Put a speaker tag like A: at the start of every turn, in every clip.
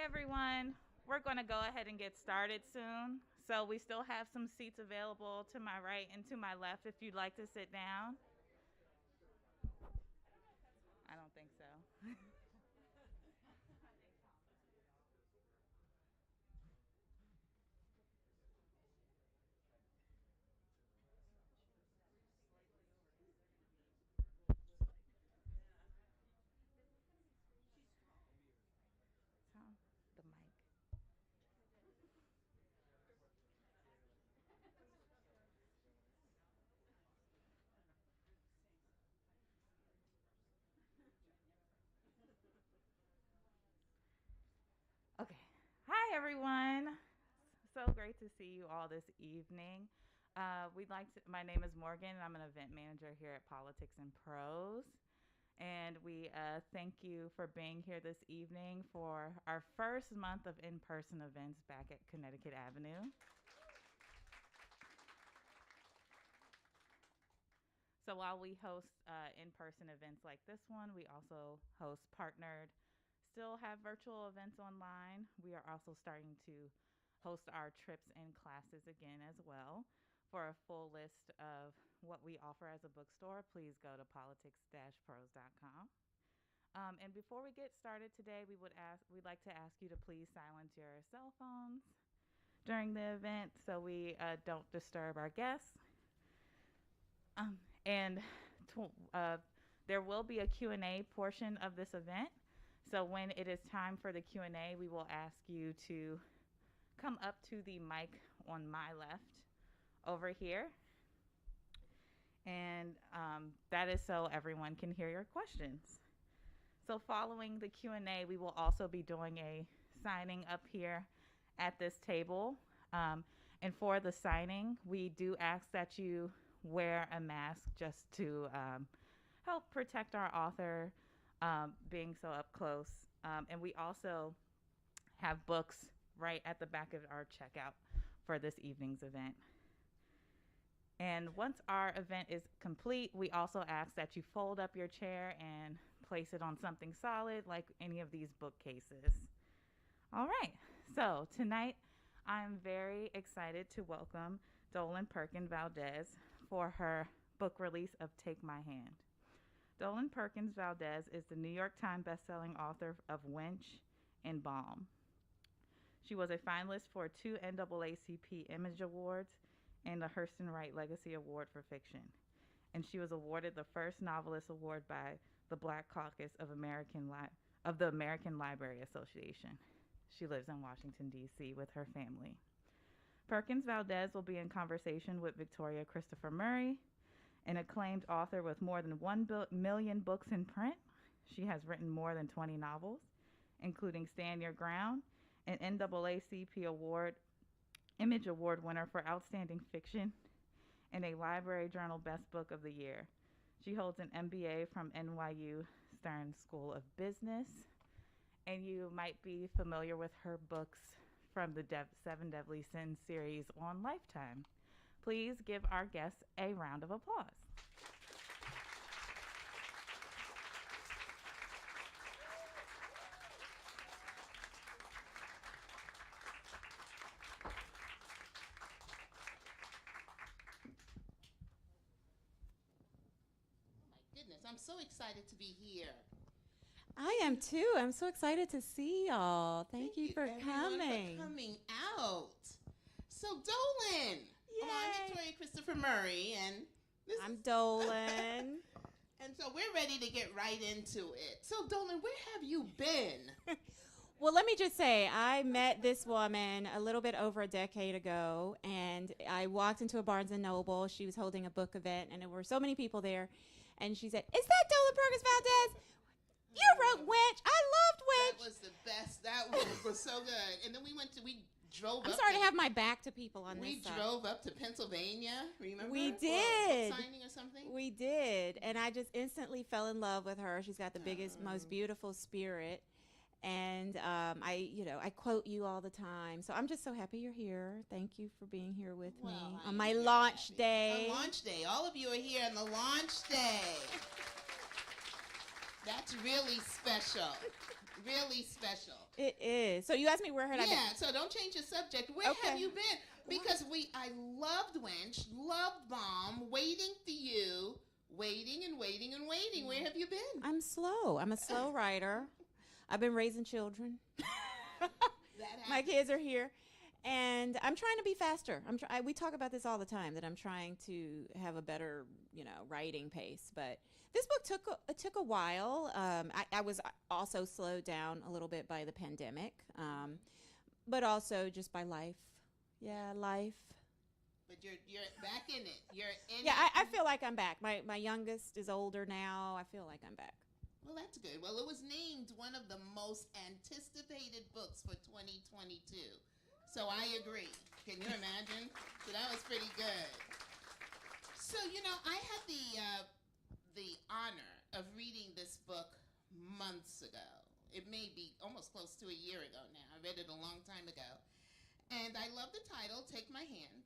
A: everyone. We're going to go ahead and get started soon. So we still have some seats available to my right and to my left if you'd like to sit down. I don't think so. Tom, the mic. Okay. Hi, everyone. So great to see you all this evening. My name is Morgan, and I'm an event manager here at Politics and Prose. And we thank you for being here this evening for our first month of in-person events back at Connecticut Avenue. So while we host in-person events like this one, we also host partnered, still have virtual events online. We are also starting to host our trips and classes again as well. For a full list of what we offer as a bookstore, please go to politics-prose.com. And before we get started today, we'd like to ask you to please silence your cell phones during the event so we don't disturb our guests. And there will be a Q&A portion of this event. So when it is time for the Q&A, we will ask you to come up to the mic on my left over here. And that is so everyone can hear your questions. So following the Q&A, we will also be doing a signing up here at this table. And for the signing, we do ask that you wear a mask just to help protect our author being so up close. And we also have books right at the back of our checkout for this evening's event. And once our event is complete, we also ask that you fold up your chair and place it on something solid like any of these bookcases. All right, so tonight I'm very excited to welcome Dolen Perkins-Valdez for her book release of Take My Hand. Dolen Perkins-Valdez is the New York Times bestselling author of Wench and Balm. She was a finalist for 2 NAACP Image Awards and the Hurston Wright Legacy Award for fiction. And she was awarded the First Novelist Award by the Black Caucus of the American Library Association. She lives in Washington, D.C. with her family. Perkins-Valdez will be in conversation with Victoria Christopher Murray, an acclaimed author with more than 1 million books in print. She has written more than 20 novels, including Stand Your Ground, an NAACP Image Award Winner for Outstanding Fiction, and a Library Journal Best Book of the Year. She holds an MBA from NYU Stern School of Business, and you might be familiar with her books from the Seven Deadly Sins series on Lifetime. Please give our guests a round of applause.
B: I'm so excited to be here.
C: I am too. I'm so excited to see y'all. Thank you for coming.
B: For coming out. So Dolan. I'm Victoria Christopher Murray, and
C: I'm Dolan.
B: And so we're ready to get right into it. So Dolan, where have you been?
C: Well, let me just say, I met this woman a little bit over a decade ago, and I walked into a Barnes & Noble. She was holding a book event, and there were so many people there. And she said, "Is that Dolen Perkins-Valdez? You wrote Wench. I loved Wench."
B: That was the best. That was so good. And then we drove up.
C: I'm sorry to have my back to people on this side.
B: We drove up to Pennsylvania, remember?
C: We did.
B: Book signing or something?
C: We did. And I just instantly fell in love with her. She's got the biggest, most beautiful spirit. And I quote you all the time. So I'm just so happy you're here. Thank you for being here with me on my launch day.
B: On launch day. All of you are here on the launch day. That's really special. Really special.
C: It is. So you asked me where had I been?
B: Yeah, so don't change the subject. Where have you been? Because I loved Wench, loved Balm, waiting for you, waiting and waiting and waiting. Where have you been?
C: I'm slow. I'm a slow writer. I've been raising children. My kids are here. And I'm trying to be faster. We talk about this all the time, that I'm trying to have a better, writing pace. But this book took a while. I was also slowed down a little bit by the pandemic, but also just by life. Yeah, life.
B: But you're back in it. You're in
C: Yeah,
B: it.
C: I feel like I'm back. My youngest is older now. I feel like I'm back.
B: Well, that's good. Well, it was named one of the most anticipated books for 2022. So I agree. Can you imagine? So that was pretty good. So, I had the honor of reading this book months ago. It may be almost close to a year ago now. I read it a long time ago. And I love the title, Take My Hand.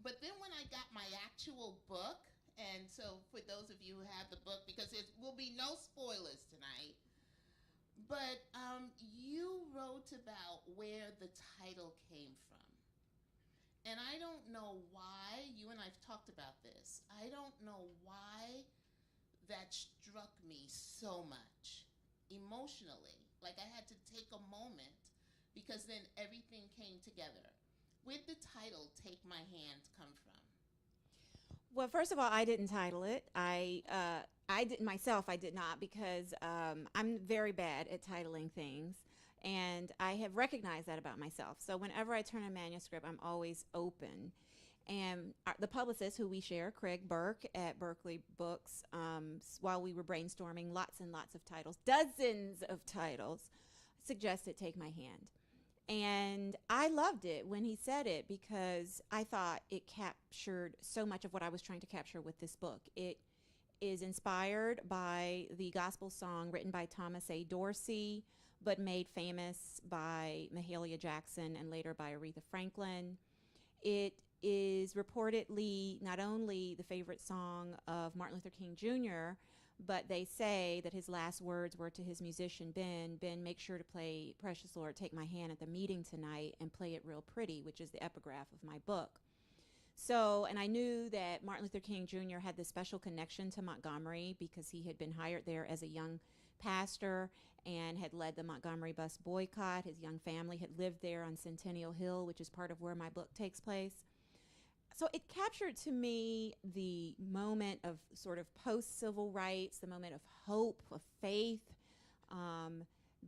B: But then when I got my actual book, and so for those of you who have the book, because there will be no spoilers tonight, but you wrote about where the title came from. And I don't know why, you and I've talked about this, I don't know why that struck me so much emotionally. Like I had to take a moment because then everything came together. Where'd the title, Take My Hand, come from?
C: Well, first of all, I didn't title it. I didn't myself. I did not, because I'm very bad at titling things, and I have recognized that about myself. So whenever I turn a manuscript, I'm always open. And the publicist who we share, Craig Burke at Berkeley Books, while we were brainstorming lots and lots of titles, dozens of titles, suggested Take My Hand. And I loved it when he said it, because I thought it captured so much of what I was trying to capture with this book. It is inspired by the gospel song written by Thomas A. Dorsey, but made famous by Mahalia Jackson and later by Aretha Franklin. It is reportedly not only the favorite song of Martin Luther King Jr., but they say that his last words were to his musician, Ben, make sure to play Precious Lord, Take My Hand at the meeting tonight and play it real pretty, which is the epigraph of my book. So, and I knew that Martin Luther King Jr. had this special connection to Montgomery because he had been hired there as a young pastor and had led the Montgomery bus boycott. His young family had lived there on Centennial Hill, which is part of where my book takes place. So it captured to me the moment of sort of post-civil rights, the moment of hope, of faith,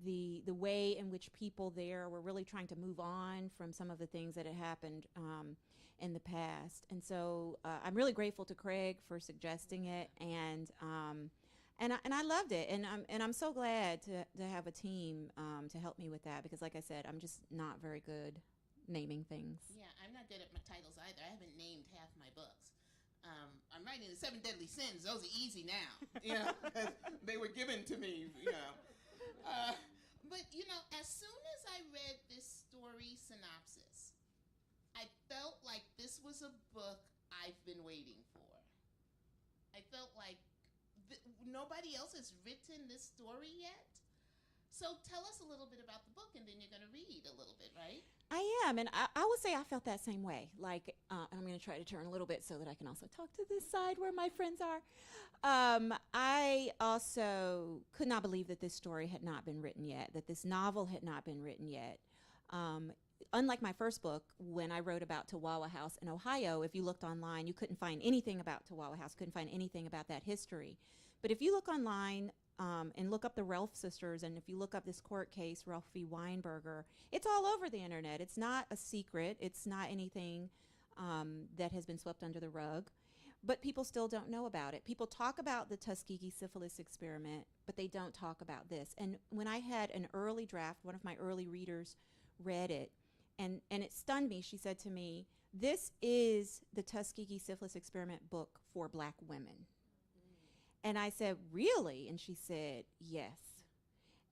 C: the way in which people there were really trying to move on from some of the things that had happened in the past. And so I'm really grateful to Craig for suggesting it, and I loved it, and I'm so glad to have a team to help me with that, because like I said, I'm just not very good naming things.
B: Yeah, I'm not good at my titles either. I haven't named half my books. I'm writing the 7 Deadly Sins. Those are easy now, because they were given to me, But, as soon as I read this story synopsis, I felt like this was a book I've been waiting for. I felt like nobody else has written this story yet. So tell us a little bit about the book, and then you're going to read a little bit, right?
C: I am, and I would say I felt that same way. Like, and I'm going to try to turn a little bit so that I can also talk to this side where my friends are. I also could not believe that this story had not been written yet, that this novel had not been written yet. Unlike my first book, when I wrote about Tawawa House in Ohio, if you looked online, you couldn't find anything about Tawawa House, couldn't find anything about that history. But if you look online, and look up the Relf sisters, and if you look up this court case, Relf v. Weinberger, it's all over the internet. It's not a secret. It's not anything that has been swept under the rug, but people still don't know about it. People talk about the Tuskegee syphilis experiment, but they don't talk about this. And when I had an early draft, one of my early readers read it, and it stunned me. She said to me, "This is the Tuskegee syphilis experiment book for Black women." And I said, "Really?" And she said, "Yes."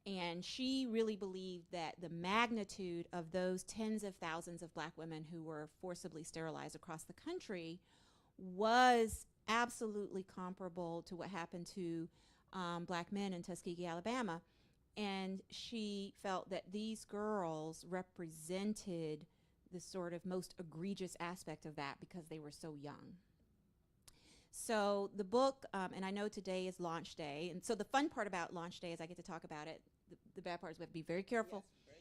C: And she really believed that the magnitude of those tens of thousands of Black women who were forcibly sterilized across the country was absolutely comparable to what happened to black men in Tuskegee, Alabama. And she felt that these girls represented the sort of most egregious aspect of that because they were so young. So the book, and I know today is launch day, and so the fun part about launch day is I get to talk about it. The bad part is we have to be very careful.
B: Yes,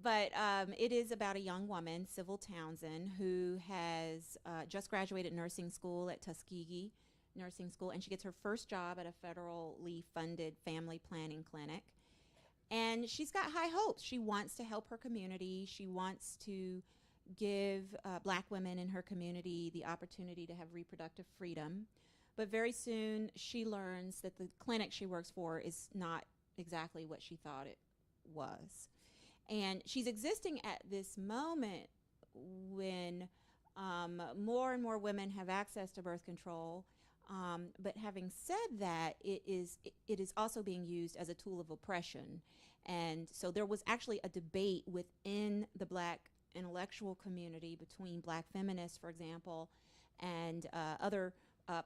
B: very careful.
C: But it is about a young woman, Sybil Townsend, who has just graduated nursing school at Tuskegee Nursing School, and she gets her first job at a federally funded family planning clinic. And she's got high hopes. She wants to help her community. She wants to give black women in her community the opportunity to have reproductive freedom. But very soon she learns that the clinic she works for is not exactly what she thought it was. And she's existing at this moment when more and more women have access to birth control. But having said that, it is also being used as a tool of oppression. And so there was actually a debate within the black intellectual community between black feminists, for example, and other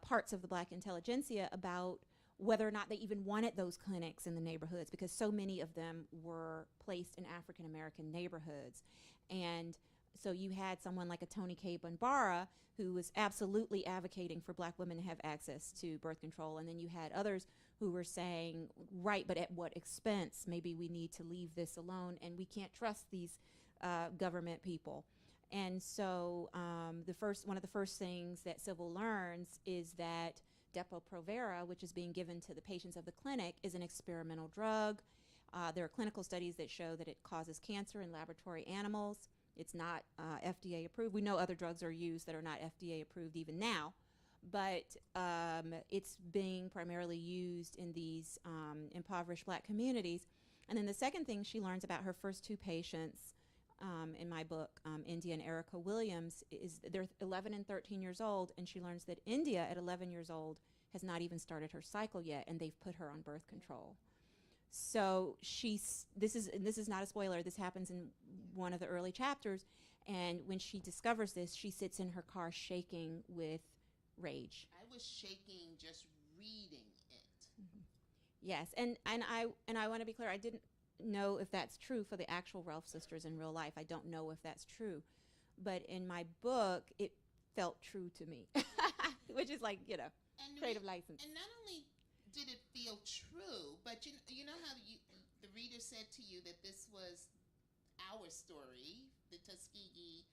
C: parts of the black intelligentsia about whether or not they even wanted those clinics in the neighborhoods, because so many of them were placed in African American neighborhoods. And so you had someone like a Toni Cade Bambara who was absolutely advocating for black women to have access to birth control. And then you had others who were saying, right, but at what expense? Maybe we need to leave this alone, and we can't trust these government people. And so one of the first things that Sybil learns is that Depo-Provera, which is being given to the patients of the clinic, is an experimental drug. There are clinical studies that show that it causes cancer in laboratory animals. It's not FDA approved. We know other drugs are used that are not FDA approved even now, but it's being primarily used in these impoverished black communities. And then the second thing she learns about her first two patients in my book, India and Erica Williams, is they're 11 and 13 years old, and she learns that India at 11 years old has not even started her cycle yet, and they've put her on birth control. So this is not a spoiler. This happens in one of the early chapters, and when she discovers this, she sits in her car shaking with rage.
B: I was shaking just reading it.
C: Mm-hmm. Yes, and I want to be clear. I didn't know if that's true for the actual Ralph sisters in real life. I don't know if that's true, but in my book, it felt true to me, which is like, creative license.
B: And not only did it feel true, but you know how the reader said to you that this was our story, the Tuskegee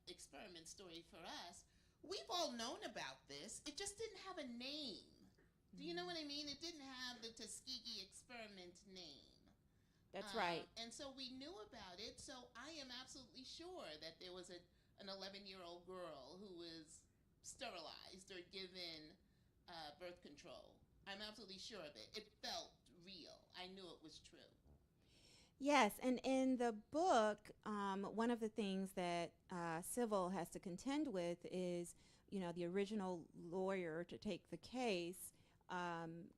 B: experiment story for us. We've all known about this. It just didn't have a name. Do you know what I mean? It didn't have the Tuskegee experiment name.
C: That's right.
B: And so we knew about it. So I am absolutely sure that there was an 11-year-old girl who was sterilized or given birth control. I'm absolutely sure of it. It felt real. I knew it was true.
C: Yes, and in the book, one of the things that Sybil has to contend with is, the original lawyer to take the case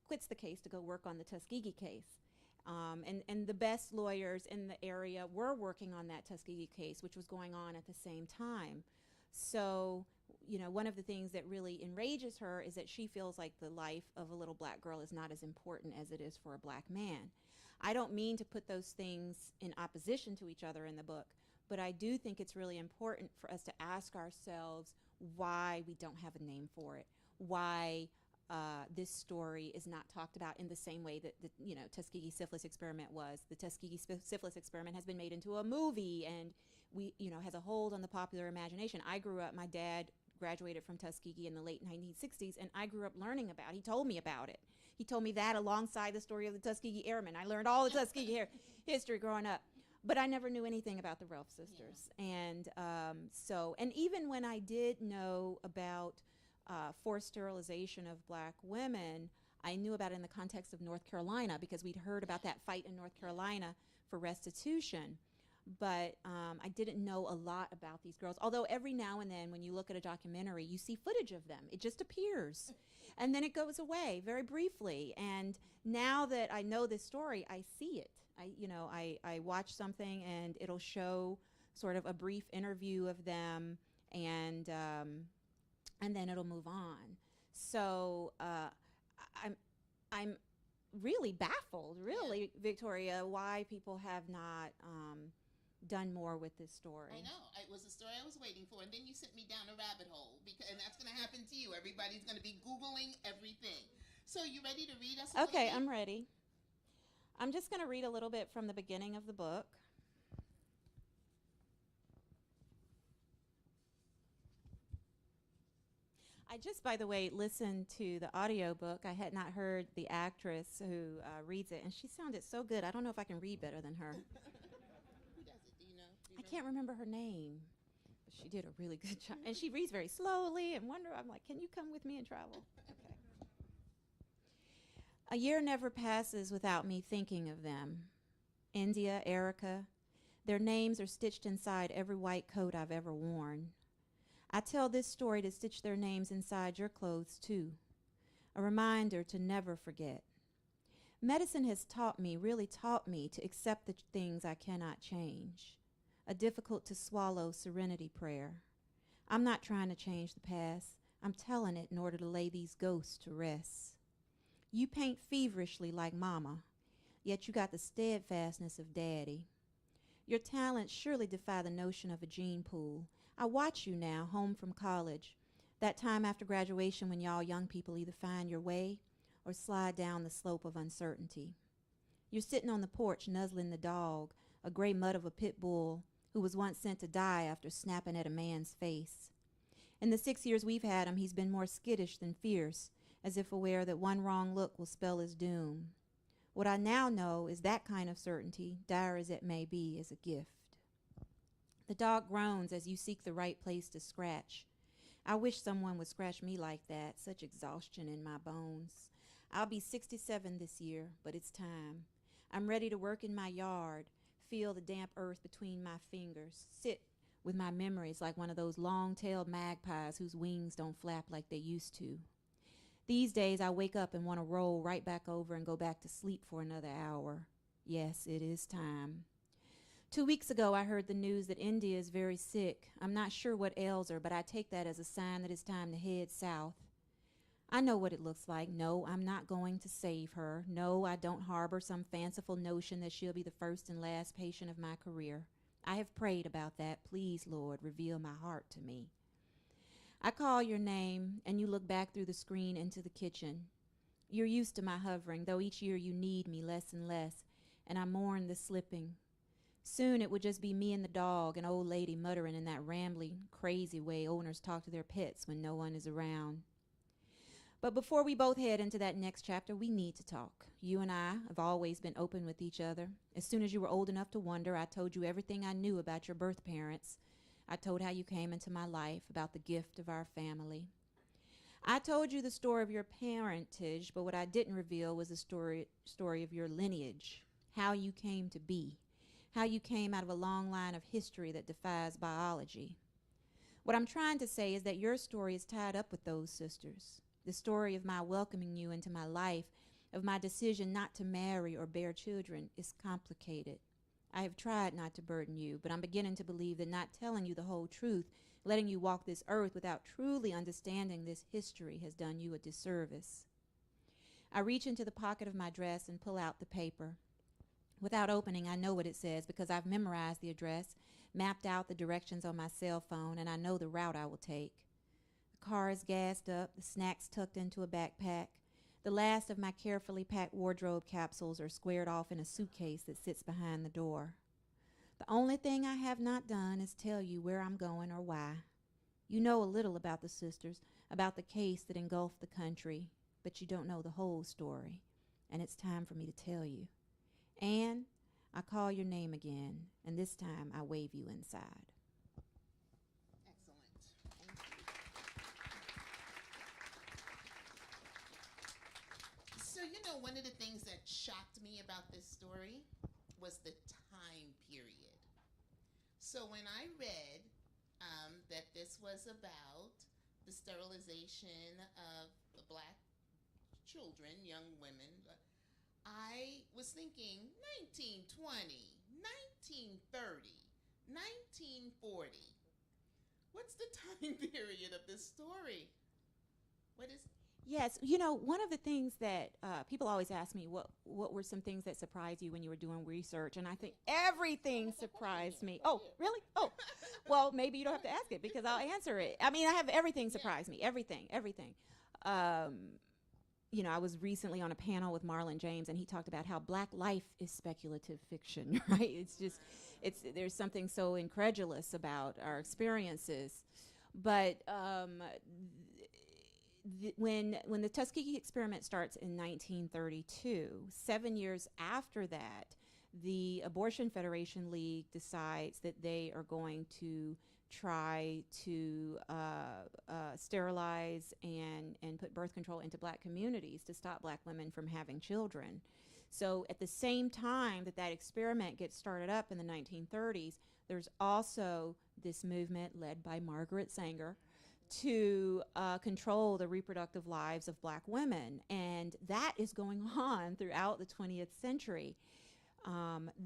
C: quits the case to go work on the Tuskegee case. And the best lawyers in the area were working on that Tuskegee case, which was going on at the same time. So, one of the things that really enrages her is that she feels like the life of a little black girl is not as important as it is for a black man. I don't mean to put those things in opposition to each other in the book, but I do think it's really important for us to ask ourselves why we don't have a name for it, why this story is not talked about in the same way that the Tuskegee syphilis experiment was. The Tuskegee syphilis experiment has been made into a movie and has a hold on the popular imagination. I grew up, my dad graduated from Tuskegee in the late 1960s, and I grew up learning about it. He told me about it. He told me that alongside the story of the Tuskegee Airmen. I learned all the Tuskegee history growing up, but I never knew anything about the Ralph sisters. Yeah. And even when I did know about forced sterilization of black women, I knew about it in the context of North Carolina because we'd heard about that fight in North Carolina for restitution. But I didn't know a lot about these girls, although every now and then when you look at a documentary, you see footage of them. It just appears. And then it goes away very briefly. And now that I know this story, I see it. I watch something and it'll show sort of a brief interview of them, and then it'll move on. So I'm really baffled, really, Victoria, why people have not done more with this story.
B: I know. It was a story I was waiting for, and then you sent me down a rabbit hole, and that's going to happen to you. Everybody's going to be Googling everything. So you ready to read us a little
C: Okay,
B: bit?
C: I'm ready. I'm just going to read a little bit from the beginning of the book. I just, by the way, listened to the audiobook. I had not heard the actress who reads it, and she sounded so good. I don't know if I can read better than her.
B: Who does it? Do you know?
C: I can't remember her name, but she did a really good job. And she reads very slowly and I'm like, can you come with me and travel? Okay. A year never passes without me thinking of them. India, Erica, their names are stitched inside every white coat I've ever worn. I tell this story to stitch their names inside your clothes, too. A reminder to never forget. Medicine has really taught me to accept the things I cannot change. A difficult-to-swallow serenity prayer. I'm not trying to change the past. I'm telling it in order to lay these ghosts to rest. You paint feverishly like Mama, yet you got the steadfastness of Daddy. Your talents surely defy the notion of a gene pool. I watch you now, home from college, that time after graduation when y'all young people either find your way or slide down the slope of uncertainty. You're sitting on the porch nuzzling the dog, a gray mutt of a pit bull who was once sent to die after snapping at a man's face. In the 6 years we've had him, he's been more skittish than fierce, as if aware that one wrong look will spell his doom. What I now know is that kind of certainty, dire as it may be, is a gift. The dog groans as you seek the right place to scratch. I wish someone would scratch me like that, such exhaustion in my bones. I'll be 67 this year, but it's time. I'm ready to work in my yard, feel the damp earth between my fingers, sit with my memories like one of those long-tailed magpies whose wings don't flap like they used to. These days I wake up and want to roll right back over and go back to sleep for another hour. Yes, it is time. 2 weeks ago, I heard the news that India is very sick. I'm not sure what ails her, but I take that as a sign that it's time to head south. I know what it looks like. No, I'm not going to save her. No, I don't harbor some fanciful notion that she'll be the first and last patient of my career. I have prayed about that. Please, Lord, reveal my heart to me. I call your name, and you look back through the screen into the kitchen. You're used to my hovering, though each year you need me less and less, and I mourn the slipping. Soon it would just be me and the dog, an old lady muttering in that rambling, crazy way owners talk to their pets when no one is around. But before we both head into that next chapter, we need to talk. You and I have always been open with each other. As soon as you were old enough to wonder, I told you everything I knew about your birth parents. I told how you came into my life, about the gift of our family. I told you the story of your parentage, but what I didn't reveal was the story of your lineage, how you came to be. How you came out of a long line of history that defies biology. What I'm trying to say is that your story is tied up with those sisters. The story of my welcoming you into my life, of my decision not to marry or bear children, is complicated. I have tried not to burden you, but I'm beginning to believe that not telling you the whole truth, letting you walk this earth without truly understanding this history, has done you a disservice. I reach into the pocket of my dress and pull out the paper. Without opening, I know what it says because I've memorized the address, mapped out the directions on my cell phone, and I know the route I will take. The car is gassed up, the snacks tucked into a backpack. The last of my carefully packed wardrobe capsules are squared off in a suitcase that sits behind the door. The only thing I have not done is tell you where I'm going or why. You know a little about the sisters, about the case that engulfed the country, but you don't know the whole story, and it's time for me to tell you. Anne, I call your name again, and this time I wave you inside.
B: Excellent. So, one of the things that shocked me about this story was the time period. So when I read that this was about the sterilization of the Black children, young women, I was thinking 1920, 1930, 1940. What's the time period of this story? What is?
C: Yes, you know, one of the things that people always ask me, what were some things that surprised you when you were doing research? And I think everything surprised me. Oh, really? Oh, well, maybe you don't have to ask it because I'll answer it. I mean, I have everything surprised me, everything. You know, I was recently on a panel with Marlon James, and he talked about how Black life is speculative fiction, right? It's just, there's something so incredulous about our experiences. But when the Tuskegee experiment starts in 1932, 7 years after that, the Abortion Federation League decides that they are going to try to sterilize and put birth control into Black communities to stop Black women from having children. So at the same time that that experiment gets started up in the 1930s, there's also this movement led by Margaret Sanger to control the reproductive lives of Black women. And that is going on throughout the 20th century.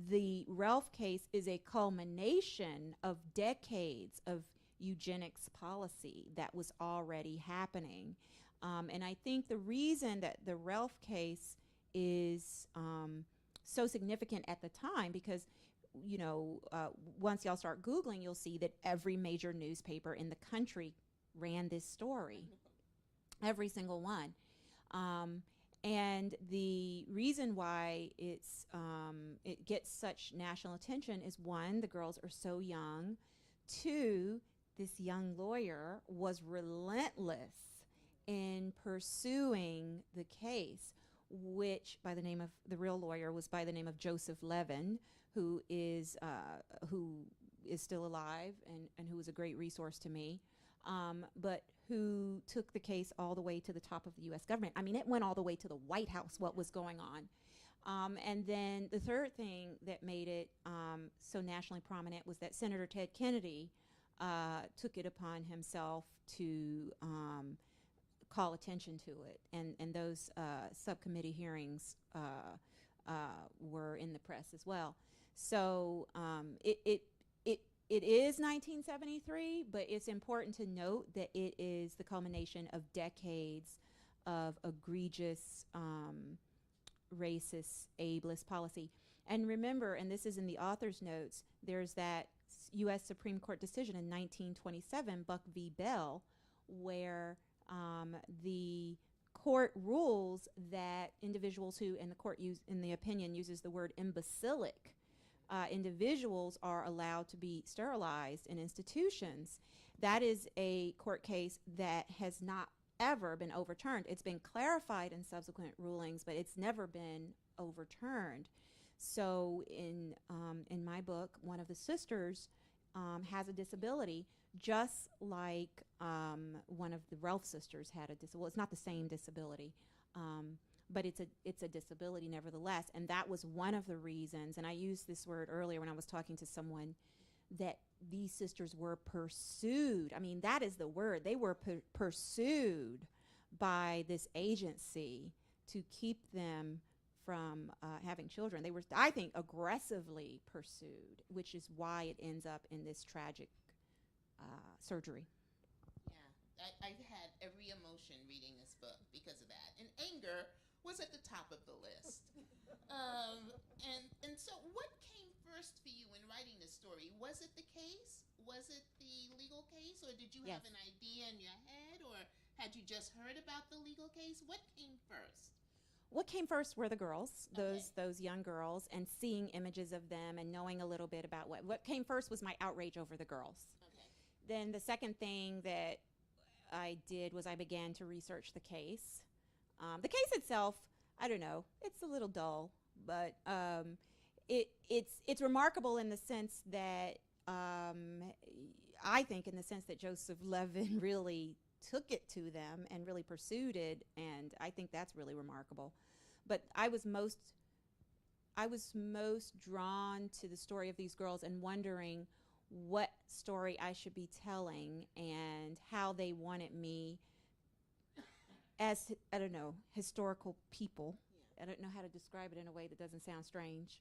C: The Relf case is a culmination of decades of eugenics policy that was already happening. And I think the reason that the Relf case is so significant at the time, because you know, once y'all start Googling, you'll see that every major newspaper in the country ran this story, every single one. And the reason why it gets such national attention is, one, the girls are so young. Two, this young lawyer was relentless in pursuing the case, which by the name of, the real lawyer was by the name of Joseph Levin, who is still alive and who was a great resource to me. But who took the case all the way to the top of the U.S. government. I mean, it went all the way to the White House, what was going on. And then the third thing that made it so nationally prominent was that Senator Ted Kennedy took it upon himself to call attention to it. And those subcommittee hearings were in the press as well. So it is 1973, but it's important to note that it is the culmination of decades of egregious racist, ableist policy. And remember, and this is in the author's notes, there's that U.S. Supreme Court decision in 1927, Buck v. Bell, where the court rules that individuals who, and the court in the opinion uses the word imbecilic, individuals are allowed to be sterilized in institutions. That is a court case that has not ever been overturned. It's been clarified in subsequent rulings, but it's never been overturned. So in my book, one of the sisters has a disability, just like one of the Relf sisters had a disability. Well, it's not the same disability. But it's a disability nevertheless, and that was one of the reasons, and I used this word earlier when I was talking to someone, that these sisters were pursued. I mean, that is the word. They were pursued by this agency to keep them from having children. They were, I think, aggressively pursued, which is why it ends up in this tragic surgery.
B: Yeah, I had every emotion reading this book because of that. And anger was at the top of the list. And so what came first for you in writing this story? Was it the case? Was it the legal case? Or did you have an idea in your head? Or had you just heard about the legal case? What came first?
C: What came first were the girls, those young girls, and seeing images of them and knowing a little bit about what came first was my outrage over the girls.
B: Okay. Then
C: the second thing that I did was I began to research the case. The case itself, I don't know, it's a little dull, but it's remarkable in the sense that I think in the sense that Joseph Levin really took it to them and really pursued it, and I think that's really remarkable. But I was most drawn to the story of these girls and wondering what story I should be telling and how they wanted me as, I don't know, historical people. I don't know how to describe it in a way that doesn't sound strange,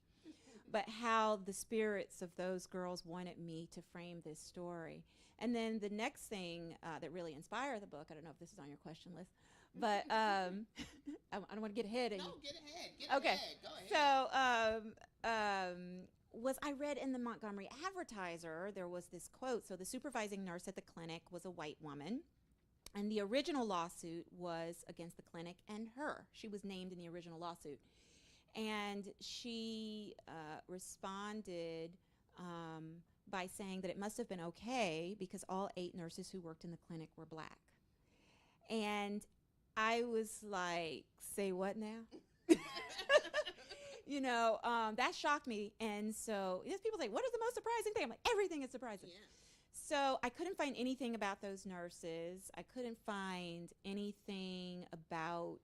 C: but how the spirits of those girls wanted me to frame this story. And then the next thing that really inspired the book, I don't know if this is on your question list, But I don't want to get ahead of you.
B: No, get ahead. Get
C: Okay.
B: ahead. Go ahead.
C: So I read in the Montgomery Advertiser, there was this quote. So the supervising nurse at the clinic was a white woman, and the original lawsuit was against the clinic and her. She was named in the original lawsuit. And she responded by saying that it must have been okay because all 8 nurses who worked in the clinic were black. And I was like, say what now? You know, that shocked me. And so people say, what is the most surprising thing? I'm like, everything is surprising.
B: Yeah.
C: So I couldn't find anything about those nurses. I couldn't find anything about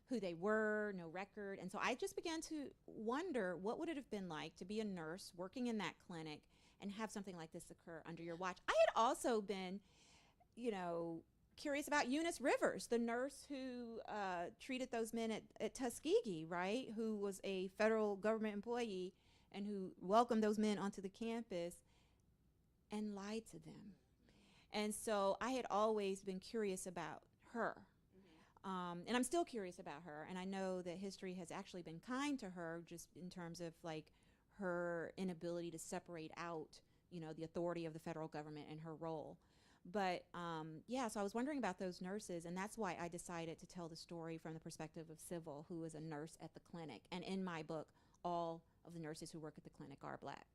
C: who they were, no record. And so I just began to wonder, what would it have been like to be a nurse working in that clinic and have something like this occur under your watch? I had also been, you know, curious about Eunice Rivers, the nurse who treated those men at Tuskegee, right, who was a federal government employee and who welcomed those men onto the campus and lied to them. And so I had always been curious about her. And I'm still curious about her. And I know that history has actually been kind to her just in terms of like her inability to separate out, you know, the authority of the federal government and her role. But yeah, so I was wondering about those nurses, and that's why I decided to tell the story from the perspective of Sybil, who is a nurse at the clinic. And in my book, all of the nurses who work at the clinic are black.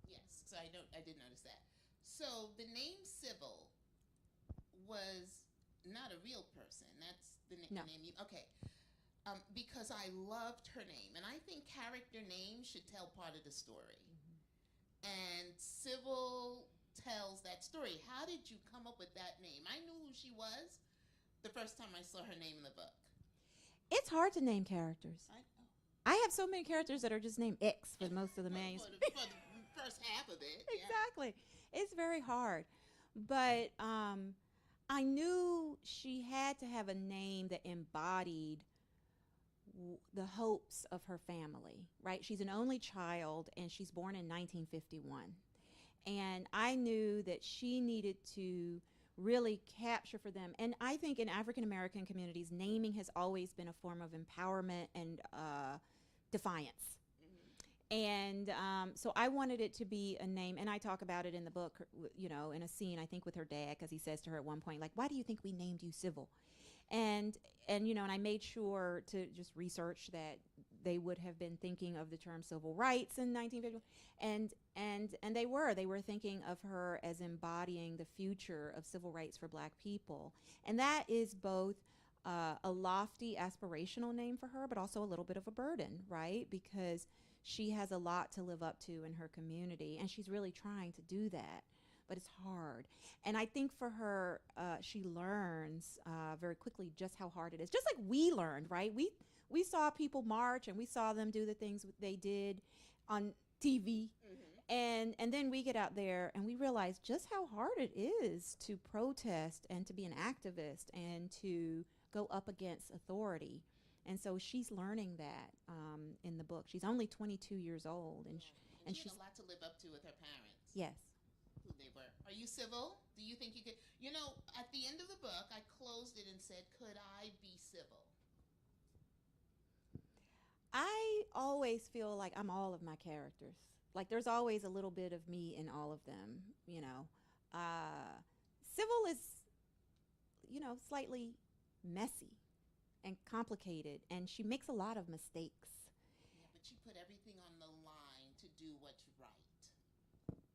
B: Yes, so I did notice that. So the name Sybil was not a real person. That's the
C: No.
B: name you, okay. Because I loved her name, and I think character names should tell part of the story. And Sybil tells that story. How did you come up with that name? I knew who she was the first time I saw her name in the book.
C: It's hard to name characters.
B: I know.
C: I have so many characters that are just named X for most of the manuscript.
B: For the first half of it. Yeah.
C: Exactly. It's very hard. But I knew she had to have a name that embodied the hopes of her family, right? She's an only child, and she's born in 1951. And I knew that she needed to really capture for them. And I think in African American communities, naming has always been a form of empowerment and defiance. And so I wanted it to be a name, and I talk about it in the book, you know, in a scene, I think, with her dad, because he says to her at one point, like, why do you think we named you Sybil? And you know, and I made sure to just research that they would have been thinking of the term civil rights in 1951, and they were thinking of her as embodying the future of civil rights for black people. And that is both a lofty aspirational name for her, but also a little bit of a burden, right? Because she has a lot to live up to in her community, and she's really trying to do that, but it's hard. And I think for her, she learns very quickly just how hard it is. Just like we learned, right? We saw people march, and we saw them do the things they did on TV. And then we get out there and we realize just how hard it is to protest and to be an activist and to go up against authority. And so she's learning that in the book. She's only 22 years old, and
B: and
C: she's
B: had a lot to live up to with her parents.
C: Yes.
B: Who they were. Are you civil? Do you think you could? You know, at the end of the book, I closed it and said, "Could I be civil?"
C: I always feel like I'm all of my characters. Like there's always a little bit of me in all of them, you know. Sybil is, you know, slightly messy and complicated, and she makes a lot of mistakes.
B: Yeah, but she put everything on the line to do what's right.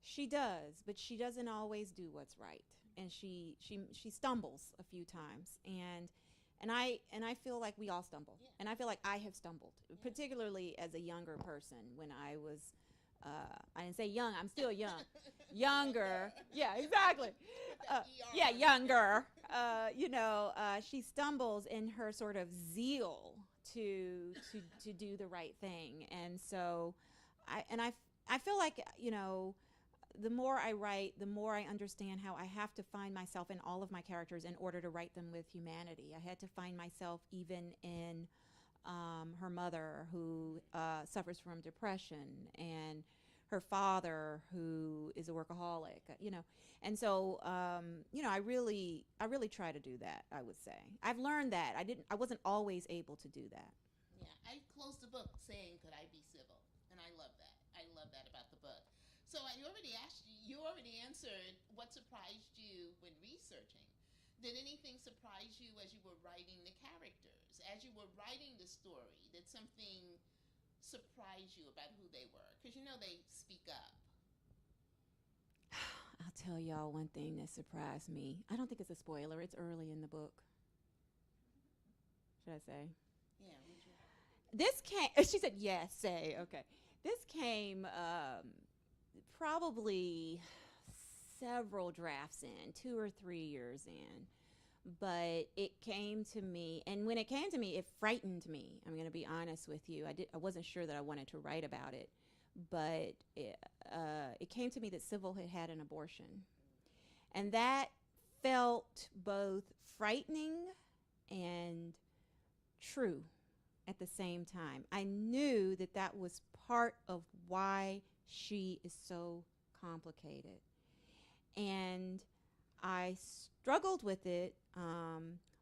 C: She does, but she doesn't always do what's right, and she stumbles a few times, and I feel like we all stumble,
B: Yeah.
C: and I feel like I have stumbled, particularly as a younger person when I was. I didn't say young. I'm still young. Younger. Yeah, exactly. Yeah, younger. You know, she stumbles in her sort of zeal to do the right thing, and so I feel like, you know, the more I write, the more I understand how I have to find myself in all of my characters in order to write them with humanity. I had to find myself even in her mother, who suffers from depression, and her father, who is a workaholic, and so I really try to do that. I would say I've learned that I wasn't always able to do that.
B: Yeah, I closed the book saying, "Could I be civil?" And I love that. I love that about the book. So I already asked you. You already answered what surprised you when researching. Did anything surprise you as you were writing the characters, as you were writing the story? Did something surprise you about who they were? Because they speak up.
C: I'll tell y'all one thing that surprised me. I don't think it's a spoiler. It's early in the book. Should I say?
B: Yeah. Would you?
C: This came. She said, "Yes, say." Okay. This came probably several drafts in, 2 or 3 years in. But it came to me, and when it came to me, it frightened me. I'm going to be honest with you. I wasn't sure that I wanted to write about it, but it came to me that Sybil had had an abortion, and that felt both frightening and true at the same time. I knew that that was part of why she is so complicated, and I struggled with it,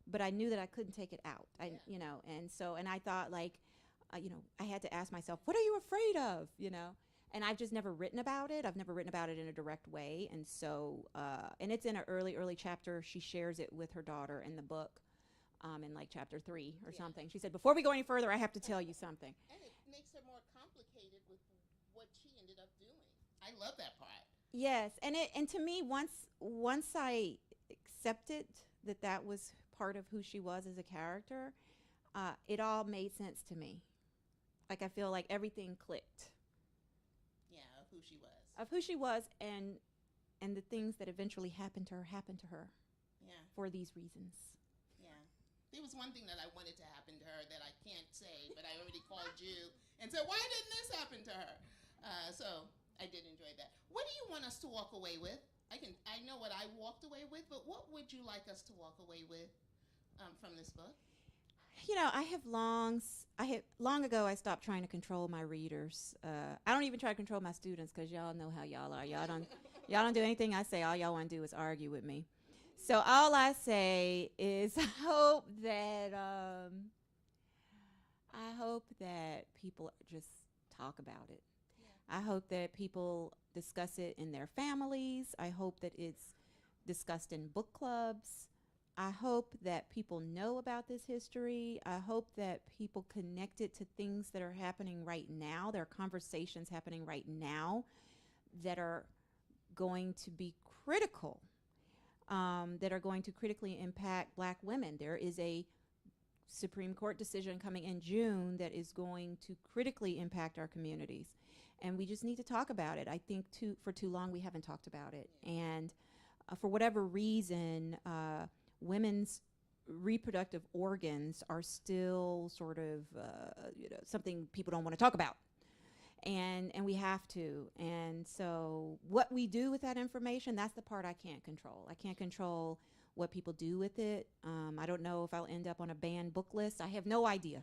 C: but I knew that I couldn't take it out. And I thought, I had to ask myself, what are you afraid of? And I've just never written about it. I've never written about it in a direct way. And so, and it's in an early chapter. She shares it with her daughter in the book, in like chapter 3 or something. She said, before we go any further, I have to tell you something.
B: And it makes her more complicated with what she ended up doing. I love that part.
C: Yes, and to me, once I accepted that was part of who she was as a character, it all made sense to me. Like I feel like everything clicked.
B: Yeah, of who she was.
C: Of who she was, and the things that eventually happened to her.
B: Yeah.
C: For these reasons.
B: Yeah. There was one thing that I wanted to happen to her that I can't say, but I already called you and said, why didn't this happen to her? So I did enjoy that. What do you want us to walk away with? I know what I walked away with, but what would you like us to walk away with from this book?
C: I have long ago I stopped trying to control my readers. I don't even try to control my students because y'all know how y'all are. Y'all don't do anything I say. All y'all want to do is argue with me. So all I say is I hope that people just talk about it. Yeah. I hope that people discuss it in their families. I hope that it's discussed in book clubs. I hope that people know about this history. I hope that people connect it to things that are happening right now. There are conversations happening right now that are going to be critical, that are going to critically impact Black women. There is a Supreme Court decision coming in June that is going to critically impact our communities. And we just need to talk about it. I think for too long we haven't talked about it. And for whatever reason, women's reproductive organs are still sort of something people don't want to talk about. And we have to. And so what we do with that information, that's the part I can't control. I can't control what people do with it. I don't know if I'll end up on a banned book list. I have no idea.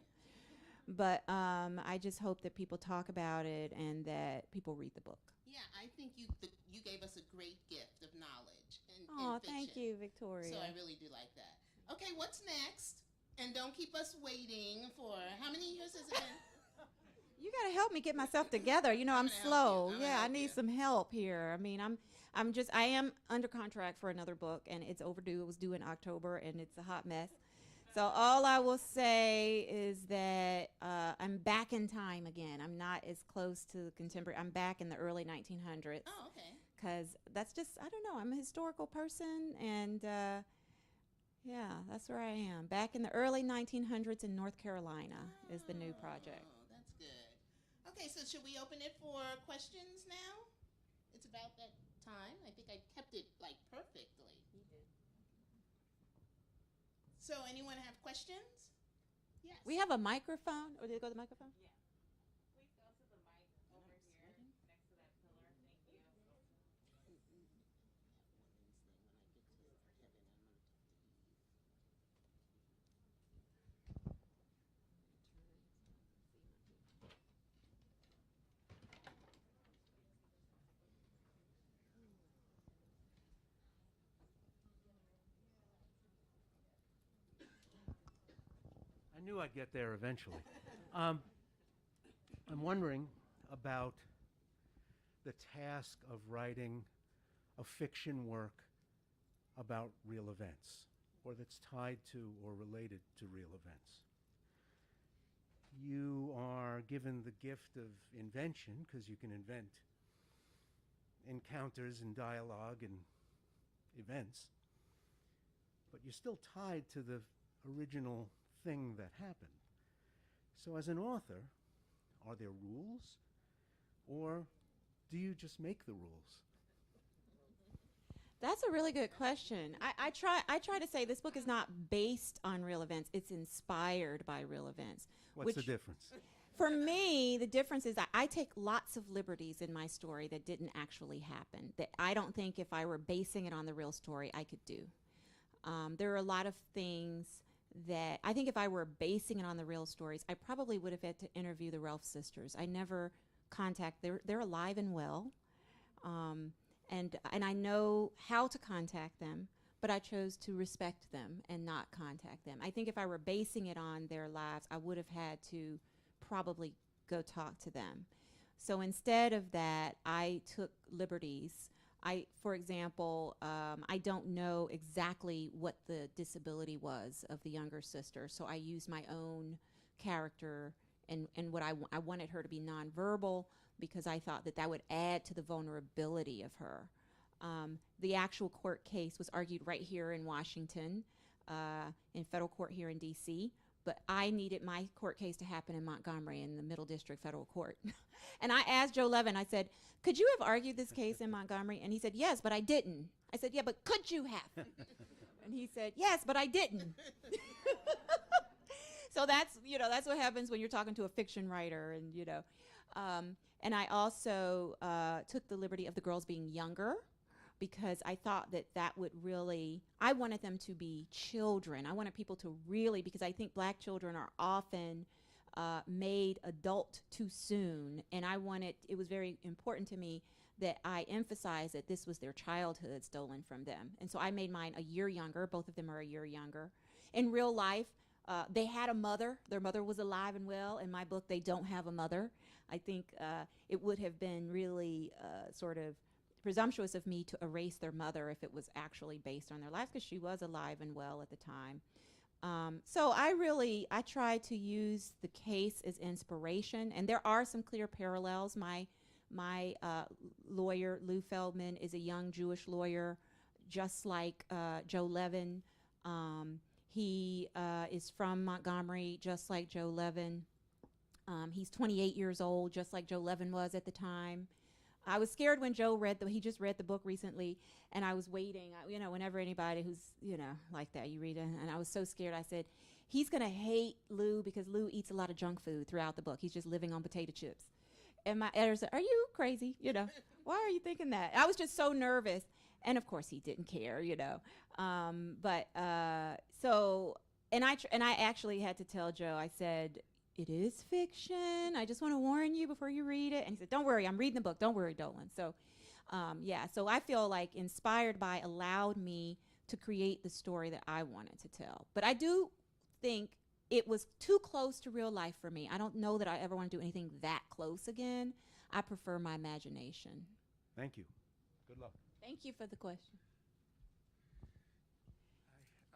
C: But I just hope that people talk about it and that people read the book.
B: Yeah, I think you gave us a great gift of knowledge in
C: Oh,
B: fiction.
C: thank you, Victoria.
B: So I really do like that. Okay, what's next? And don't keep us waiting for, how many years has it been?
C: You got to help me get myself together. I'm slow. Yeah, I need some help here. I mean, I am under contract for another book, and it's overdue. It was due in October, and it's a hot mess. So all I will say is that I'm back in time again. I'm not as close to contemporary. I'm back in the early 1900s.
B: Oh, okay.
C: Because that's just, I don't know, I'm a historical person, and yeah, that's where I am. Back in the early 1900s in North Carolina is the new project.
B: Oh, that's good. Okay, so should we open it for questions now? It's about that time. I think I kept it like perfectly. You did. So anyone have questions? Yes.
C: We have a microphone. Or did it go to the microphone?
A: Yeah. Please go to the mic over here next to that pillar. Thank you.
D: I knew I'd get there eventually. I'm wondering about the task of writing a fiction work about real events, or that's tied to or related to real events. You are given the gift of invention because you can invent encounters and dialogue and events, but you're still tied to the original thing that happened. So as an author, are there rules, or do you just make the rules?
C: That's a really good question. I try to say this book is not based on real events. It's inspired by real events.
D: What's the difference?
C: For me, the difference is that I take lots of liberties in my story that didn't actually happen, that I don't think if I were basing it on the real story, I could do. There are a lot of things that I think if I were basing it on the real stories, I probably would have had to interview the Ralph sisters. I never they're alive and well. And I know how to contact them, but I chose to respect them and not contact them. I think if I were basing it on their lives, I would have had to probably go talk to them. So instead of that, I took liberties. For example, I don't know exactly what the disability was of the younger sister, so I used my own character and what I wanted her to be nonverbal, because I thought that would add to the vulnerability of her. The actual court case was argued right here in Washington, in federal court here in D.C., but I needed my court case to happen in Montgomery in the Middle District Federal Court. And I asked Joe Levin, I said, could you have argued this case in Montgomery? And he said, yes, but I didn't. I said, yeah, but could you have? And he said, yes, but I didn't. So that's what happens when you're talking to a fiction writer, and I also took the liberty of the girls being younger, because I thought that would really, I wanted them to be children. I wanted people to really, because I think black children are often made adult too soon, and it was very important to me that I emphasize that this was their childhood stolen from them. And so I made mine a year younger. Both of them are a year younger. In real life, they had a mother. Their mother was alive and well. In my book, they don't have a mother. I think it would have been really sort of presumptuous of me to erase their mother if it was actually based on their lives, because she was alive and well at the time. So I try to use the case as inspiration, and there are some clear parallels. My lawyer, Lou Feldman, is a young Jewish lawyer, just like Joe Levin. He is from Montgomery, just like Joe Levin. He's 28 years old, just like Joe Levin was at the time. I was scared when Joe he just read the book recently, and I was waiting. Whenever anybody who's, like that, you read it, and I was so scared. I said, he's going to hate Lou because Lou eats a lot of junk food throughout the book. He's just living on potato chips. And my editor said, are you crazy? Why are you thinking that? I was just so nervous. And of course he didn't care, and I actually had to tell Joe, I said, it is fiction. I just want to warn you before you read it. And he said, don't worry, I'm reading the book. Don't worry, Dolan. So, so I feel like Inspired By allowed me to create the story that I wanted to tell. But I do think it was too close to real life for me. I don't know that I ever want to do anything that close again. I prefer my imagination.
D: Thank you. Good luck.
C: Thank you for the question.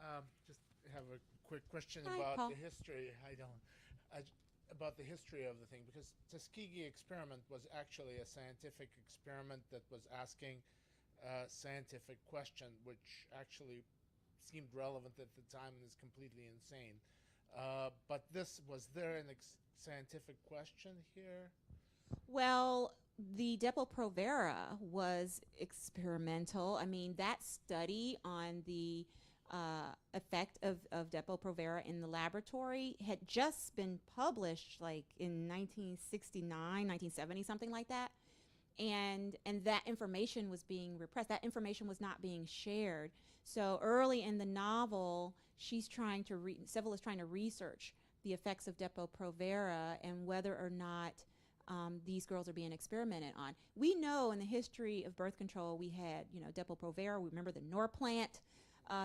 E: I just have a quick question
C: Hi,
E: about
C: Paul.
E: the history. Hi, Dolan. About the history of the thing, because Tuskegee experiment was actually a scientific experiment that was asking a scientific question, which actually seemed relevant at the time and is completely insane. But was there an scientific question here?
C: Well, the Depo-Provera was experimental. I mean, that study on the effect of Depo-Provera in the laboratory had just been published like in 1969, 1970, something like that. And that information was being repressed. That information was not being shared. So early in the novel, Syphilis is trying to research the effects of Depo-Provera and whether or not these girls are being experimented on. We know in the history of birth control, we had, Depo-Provera. We remember the Norplant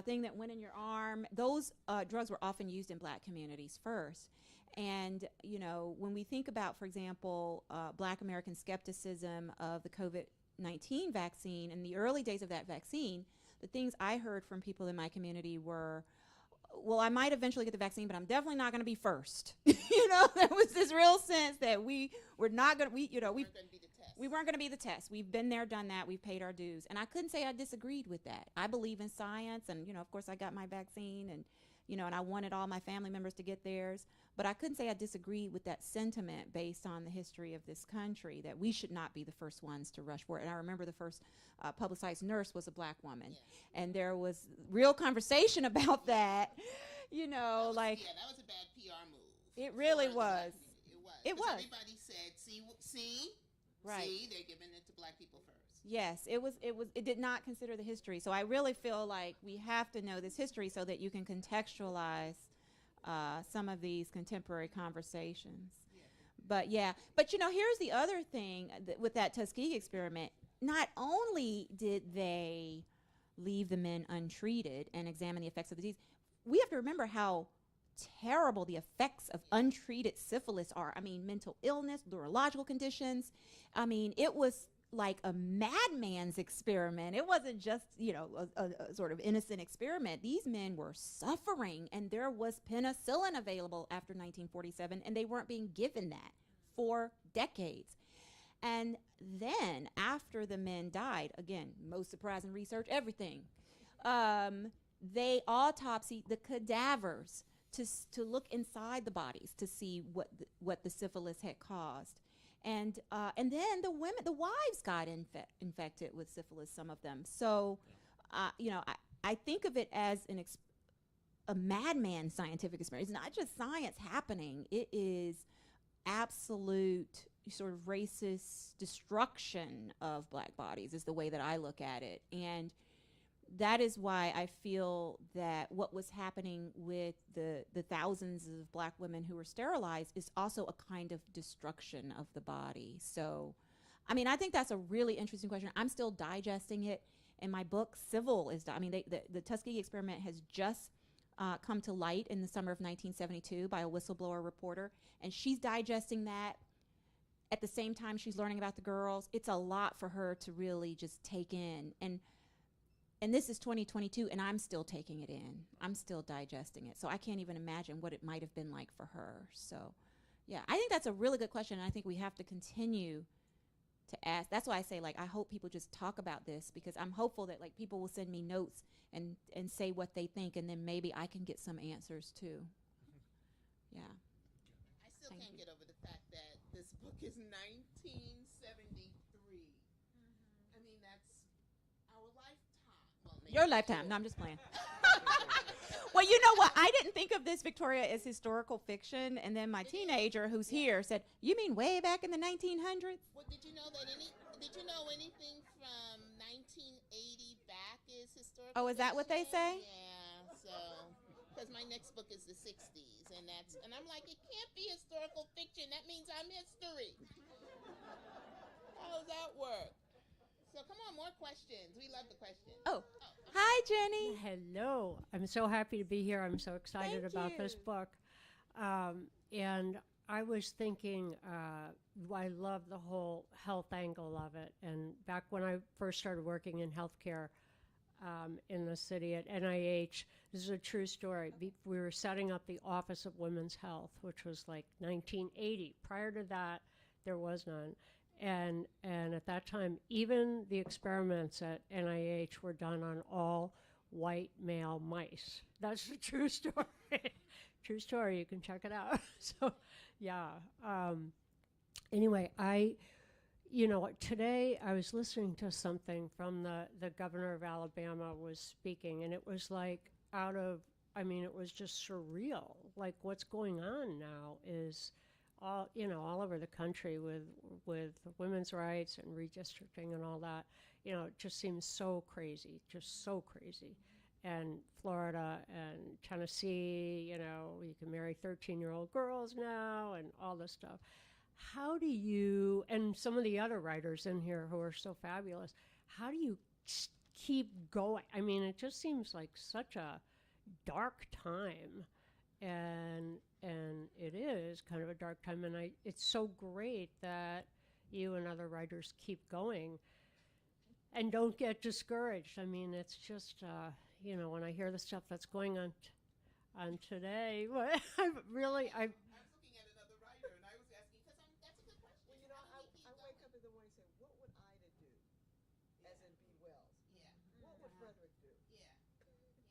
C: thing that went in your arm. Those drugs were often used in black communities first. And, you know, when we think about, for example, black American skepticism of the COVID-19 vaccine, in the early days of that vaccine, the things I heard from people in my community were, well, I might eventually get the vaccine, but I'm definitely not going to be first. You know, there was this real sense that we were not going to, we weren't going to be the test. We've been there, done that. We've paid our dues. And I couldn't say I disagreed with that. I believe in science. And, you know, of course, I got my vaccine and, you know, and I wanted all my family members to get theirs. But I couldn't say I disagreed with that sentiment based on the history of this country, that we should not be the first ones to rush for it. And I remember the first publicized nurse was a black woman. Yeah. And there was real conversation about that, you know, like.
B: Yeah, that was a bad PR move.
C: It really was.
B: It was. Everybody said, see,
C: right.
B: See, they're giving it to black people first.
C: Yes, it did not consider the history. So I really feel like we have to know this history so that you can contextualize some of these contemporary conversations. Yeah. But you know, here's the other thing with that Tuskegee experiment. Not only did they leave the men untreated and examine the effects of the disease, we have to remember how terrible the effects of untreated syphilis are. I mean, mental illness, neurological conditions. I mean, it was like a madman's experiment. It wasn't just, you know, a sort of innocent experiment. These men were suffering, and there was penicillin available after 1947, and they weren't being given that for decades. And then after the men died, again, most surprising research, everything, they autopsied the cadavers to look inside the bodies to see what the syphilis had caused. And then the wives got infected with syphilis, some of them. So, you know, I think of it as a madman scientific experience. It's not just science happening. It is absolute sort of racist destruction of black bodies is the way that I look at it. And that is why I feel that what was happening with the thousands of black women who were sterilized is also a kind of destruction of the body. So, I mean, I think that's a really interesting question. I'm still digesting it. In my book, Civil is, the Tuskegee experiment has just come to light in the summer of 1972 by a whistleblower reporter, and she's digesting that. At the same time, she's learning about the girls. It's a lot for her to really just take in. And this is 2022, and I'm still taking it in. I'm still digesting it. So I can't even imagine what it might have been like for her. So, yeah, I think that's a really good question, and I think we have to continue to ask. That's why I say, like, I hope people just talk about this, because I'm hopeful that, like, people will send me notes and say what they think, and then maybe I can get some answers, too. Yeah.
B: I still can't get over the fact that this book is 1973. I mean, that's our lifetime. Well,
C: Your lifetime. No, I'm just playing. Well, you know what? I didn't think of this, Victoria, as historical fiction. And then my teenager, who's here, said, "You mean way back in the 1900s?"
B: Well, did you know anything from 1980 back is historical?
C: Oh, is that what they say?
B: Yeah. So, because my next book is the 60s, and I'm like, it can't be historical fiction. That means I'm history. How does that work? So come on, more questions. We love the questions.
C: Oh, hi, Jenny.
F: Hello. I'm so happy to be here. I'm so excited
C: Thank
F: about
C: you.
F: this book. And I was thinking, I love the whole health angle of it. And back when I first started working in healthcare in the city at NIH, this is a true story. We were setting up the Office of Women's Health, which was like 1980. Prior to that, there was none. And at that time, even the experiments at NIH were done on all white male mice. That's a true story. True story. You can check it out. So, yeah. Anyway, today I was listening to something from the governor of Alabama was speaking, and it was like it was just surreal. Like, what's going on now is all over the country with women's rights and redistricting and all that. It just seems so crazy, And Florida and Tennessee, you can marry 13-year-old girls now and all this stuff. How do you, and some of the other writers in here who are so fabulous, how do you keep going. I mean, it just seems like such a dark time, and it is kind of a dark time. And it's so great that you and other writers keep going and don't get discouraged. I mean, it's just when I hear the stuff that's going on today, I really
B: I was looking at another writer, and I was asking, because that's a good question.
G: Well,
B: How do we keep
G: I wake
B: going?
G: up in the morning saying, what would Ida do? As in B. Wells.
B: Yeah,
G: What would Frederick do?
B: yeah,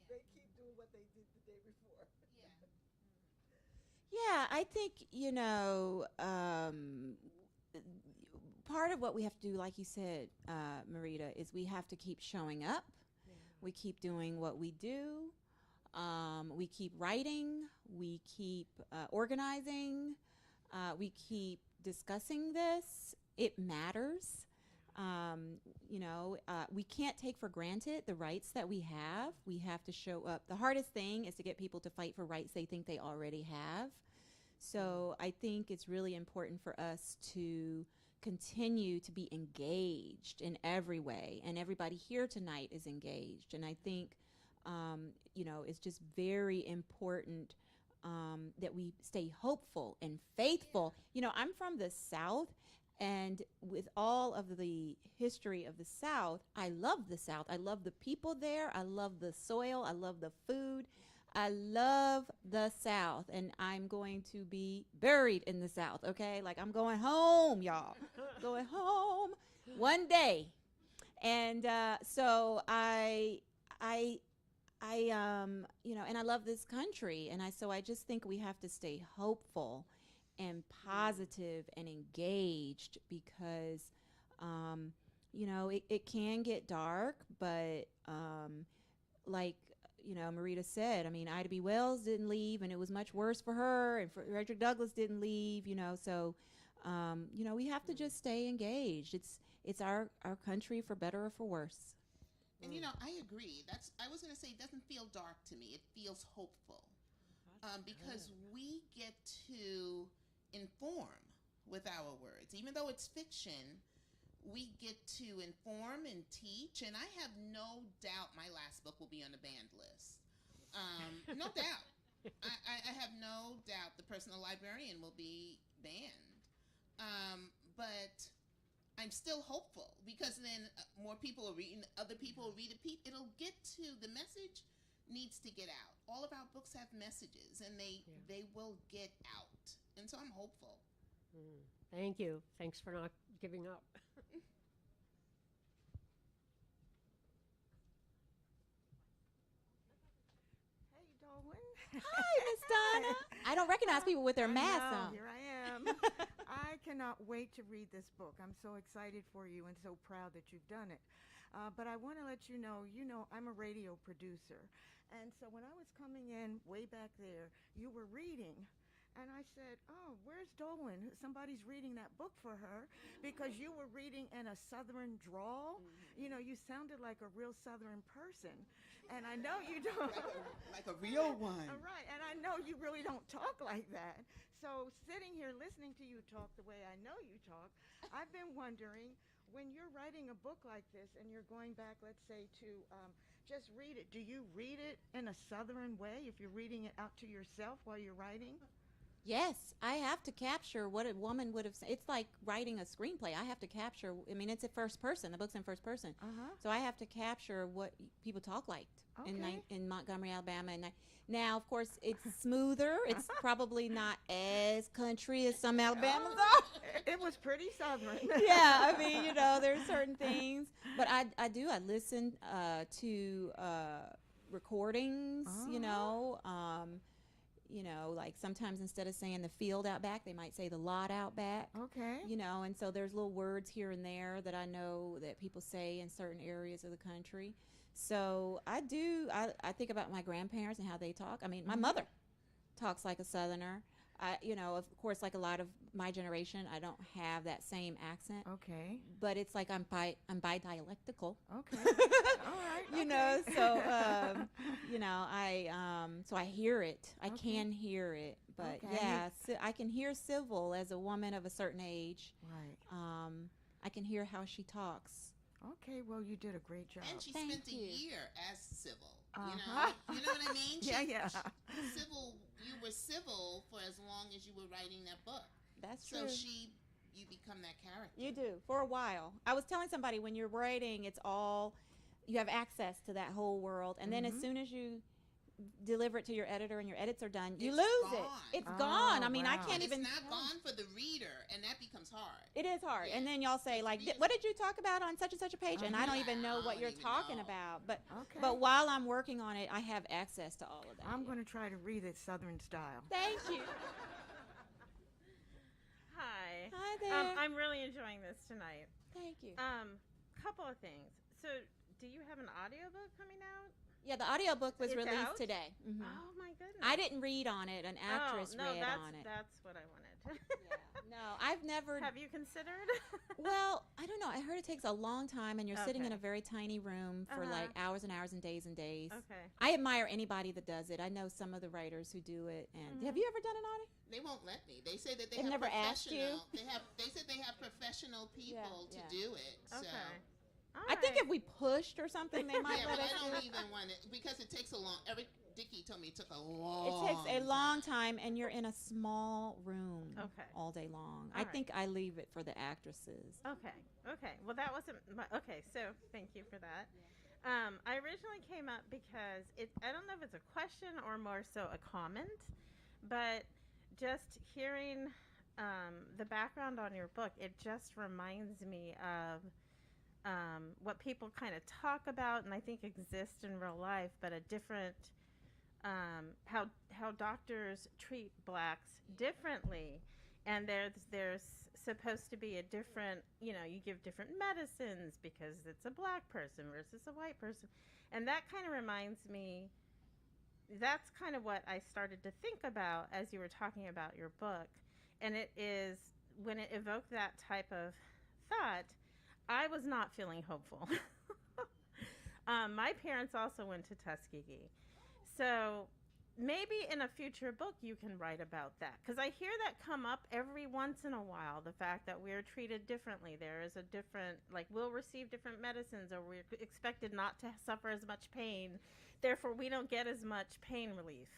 G: They keep doing what they did the day before.
B: yeah.
C: Yeah, I think, part of what we have to do, like you said, Marita, is we have to keep showing up.
F: Yeah.
C: We keep doing what we do. We keep writing. We keep organizing. We keep discussing this. It matters. We can't take for granted the rights that we have. We have to show up. The hardest thing is to get people to fight for rights they think they already have. So I think it's really important for us to continue to be engaged in every way. And everybody here tonight is engaged. And I think, it's just very important that we stay hopeful and faithful. I'm from the South. And with all of the history of the South, I love the South. I love the people there. I love the soil. I love the food. I love the South. And I'm going to be buried in the South, okay? Like, I'm going home, y'all. Going home one day. And so and I love this country. And so I just think we have to stay hopeful and positive and engaged, because it can get dark, but Marita said, I mean, Ida B. Wells didn't leave, and it was much worse for her, and Frederick Douglass didn't leave, so we have to just stay engaged. It's our country, for better or for worse.
B: And I agree. I was going to say, it doesn't feel dark to me. It feels hopeful, because we get to inform with our words. Even though it's fiction, we get to inform and teach, and I have no doubt my last book will be on the banned list. No doubt. I have no doubt The Personal Librarian will be banned. But I'm still hopeful, because then more people are reading, other people will read it. It'll get to, the message needs to get out. All of our books have messages, and they will get out. And so I'm hopeful.
F: Thank you. Thanks for not giving up.
G: Hey, Dolan.
C: Hi, Miss Donna. I don't recognize people with their masks on.
G: Here I am. I cannot wait to read this book. I'm so excited for you and so proud that you've done it. But I want to let you know, I'm a radio producer. And so when I was coming in way back there, you were reading. And I said, oh, where's Dolan? Somebody's reading that book for her, because you were reading in a Southern drawl.
B: Mm-hmm.
G: You sounded like a real Southern person. And I know you don't.
B: Like a real one.
G: All right. And I know you really don't talk like that. So sitting here listening to you talk the way I know you talk, I've been wondering, when you're writing a book like this and you're going back, let's say, to just read it, do you read it in a Southern way if you're reading it out to yourself while you're writing?
C: Yes, I have to capture what a woman would have said. It's like writing a screenplay. I have to capture, it's in first person. The book's in first person.
G: Uh-huh.
C: So I have to capture what people talk like in Montgomery, Alabama. And now, of course, it's smoother. It's probably not as country as some Alabamans are.
G: It was pretty Southern.
C: Yeah, there's certain things. But I listen to recordings, like sometimes instead of saying the field out back, they might say the lot out back.
G: Okay.
C: And so there's little words here and there that I know that people say in certain areas of the country. So I think about my grandparents and how they talk. My mother talks like a Southerner. Of course, like a lot of my generation, I don't have that same accent.
G: Okay.
C: But it's like I'm bi-dialectical.
G: Okay. All right.
C: So I hear it. I
G: Okay.
C: can hear it. But
G: Okay.
C: yeah, I can hear Civil as a woman of a certain age.
G: Right.
C: I can hear how she talks
G: Okay, well, you did a great job.
B: And she
C: Thank
B: spent
C: you.
B: a year as civil.
G: Uh-huh.
B: You know what I mean?
G: Yeah, yeah.
B: You were civil for as long as you were writing that book.
C: That's
B: So
C: true.
B: you become that character.
C: You do for a while. I was telling somebody when you're writing, it's all you have access to that whole world, and then as soon as you deliver it to your editor and your edits are done, you
B: It's
C: lose
B: gone.
C: it. It's
G: Oh,
C: gone. I mean, I
G: wow.
C: can't
B: And it's
C: even.
B: not
C: tell.
B: gone for the reader, and that becomes hard.
C: It is hard.
B: Yeah.
C: And then y'all say like,
B: Readers-
C: what did you talk about on such and such a page? And I don't even know
B: I
C: what
B: don't
C: you're
B: even
C: talking
B: know.
C: about. But
G: Okay.
C: but while I'm working on it, I have access to all of that.
G: I'm going to try to read it Southern style.
C: Thank you.
H: Hi.
C: Hi there.
H: I'm really enjoying this tonight.
C: Thank you.
H: Couple of things. So, do you have an audiobook coming out?
C: Yeah, the audiobook was
H: It's
C: released
H: out?
C: today. Mhm.
H: Oh my goodness.
C: I didn't read on it. An actress
H: no,
C: read
H: that's,
C: on it.
H: That's what I wanted.
C: Yeah. No, I've never.
H: Have you considered?
C: Well, I don't know. I heard it takes a long time, and you're sitting in
H: Okay.
C: a very tiny room for like hours and hours and days and days.
H: Okay.
C: I admire anybody that does it. I know some of the writers who do it. And have you ever done an audit?
B: They won't let me. They say that they
C: They've
B: have
C: never asked you?
B: professional. They said they have professional people
C: yeah.
B: to do it. So.
H: Okay. All
C: I think
H: right.
C: if we pushed or something, they might
B: Yeah,
C: let
B: but
C: us
B: I
C: do
B: don't
C: it.
B: even want it because it takes a long. Dickie told me it took a
C: It
B: long.
C: takes a long time, and you're in a small room
H: Okay.
C: all day long.
H: All
C: I
H: right.
C: think I leave it for the actresses.
H: Okay. Okay. Well, that wasn't my. Okay. So, thank you for that. I originally came up because I don't know if it's a question or more so a comment, but just hearing the background on your book, it just reminds me of what people kind of talk about and I think exists in real life, but a different how doctors treat blacks differently, and there's supposed to be a different, you give different medicines because it's a black person versus a white person, and that kind of reminds me. That's kind of what I started to think about as you were talking about your book, and it is when it evoked that type of thought. I was not feeling hopeful. My parents also went to Tuskegee. So maybe in a future book you can write about that. Because I hear that come up every once in a while, the fact that we're treated differently. There is a different, like we'll receive different medicines or we're expected not to suffer as much pain. Therefore, we don't get as much pain relief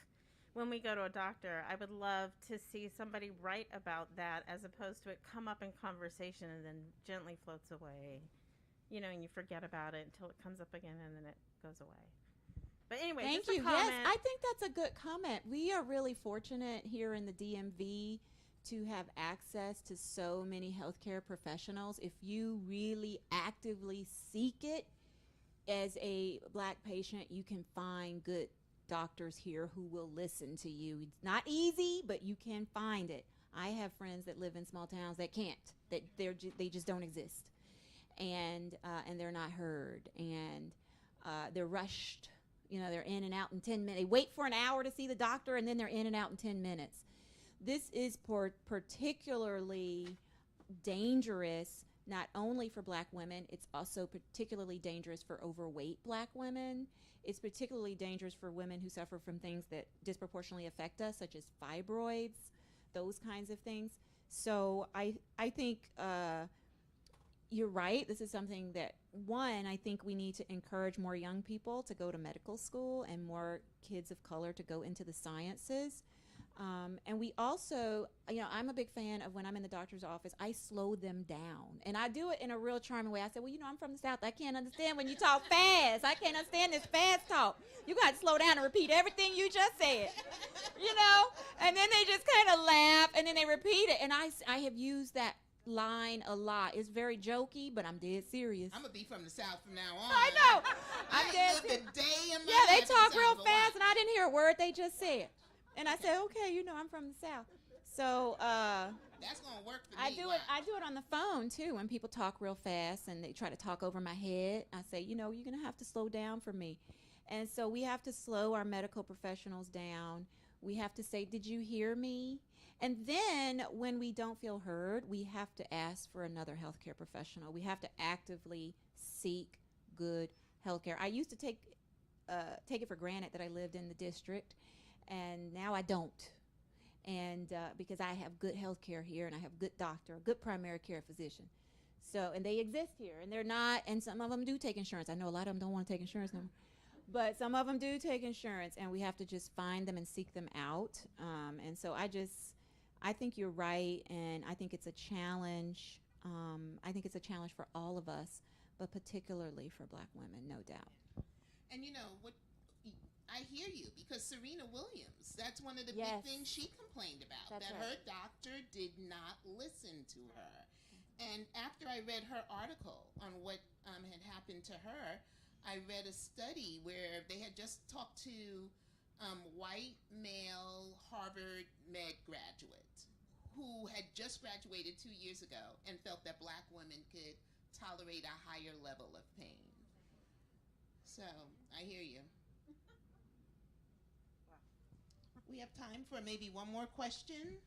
H: when we go to a doctor. I would love to see somebody write about that as opposed to it come up in conversation and then gently floats away, and you forget about it until it comes up again and then it goes away. But anyway,
C: Thank
H: just a
C: you. Yes,
H: comment.
C: I think that's a good comment. We are really fortunate here in the DMV to have access to so many healthcare professionals. If you really actively seek it as a black patient, you can find good doctors here who will listen to you. It's not easy, but you can find it. I have friends that live in small towns that can't, that they just don't exist, and they're not heard, and they're rushed. They're in and out in 10 minutes. They wait for an hour to see the doctor, and then they're in and out in 10 minutes. This is particularly dangerous, not only for black women, it's also particularly dangerous for overweight black women. It's particularly dangerous for women who suffer from things that disproportionately affect us, such as fibroids, those kinds of things. So I think you're right. This is something that, one, I think we need to encourage more young people to go to medical school and more kids of color to go into the sciences. And we also, I'm a big fan of when I'm in the doctor's office, I slow them down. And I do it in a real charming way. I say, well, I'm from the South. I can't understand when you talk fast. I can't understand this fast talk. You got to slow down and repeat everything you just said, And then they just kind of laugh, and then they repeat it. And I have used that line a lot. It's very jokey, but I'm dead serious.
B: I'm gonna be from the South from now on.
C: I know. I'm
B: I
C: dead
B: lived
C: serious.
B: a day in my
C: Yeah, they
B: life in
C: talk
B: the
C: real
B: South, but
C: fast,
B: why?
C: and I didn't hear a word they just said. And I said, okay, I'm from the South. So
B: That's gonna work for
C: I
B: me.
C: do
B: why?
C: it. I do it on the phone too. When people talk real fast and they try to talk over my head, I say, you're gonna have to slow down for me. And so we have to slow our medical professionals down. We have to say, did you hear me? And then when we don't feel heard, we have to ask for another healthcare professional. We have to actively seek good healthcare. I used to take it for granted that I lived in the district, and now I don't. And because I have good healthcare here, and I have good doctor, a good primary care physician. So, and they exist here, and they're not, and some of them do take insurance. I know a lot of them don't want to take insurance no more. But some of them do take insurance, and we have to just find them and seek them out. And so I think you're right, and I think it's a challenge. I think it's a challenge for all of us, but particularly for Black women, no doubt.
B: And you know what? I hear you, because Serena Williams, that's one of the
C: Yes.
B: big things she complained about,
C: That's
B: that
C: right.
B: her doctor did not listen to her. And after I read her article on what had happened to her, I read a study where they had just talked to white male Harvard med graduate who had just graduated 2 years ago and felt that Black women could tolerate a higher level of pain. So I hear you. We have time for maybe one more question.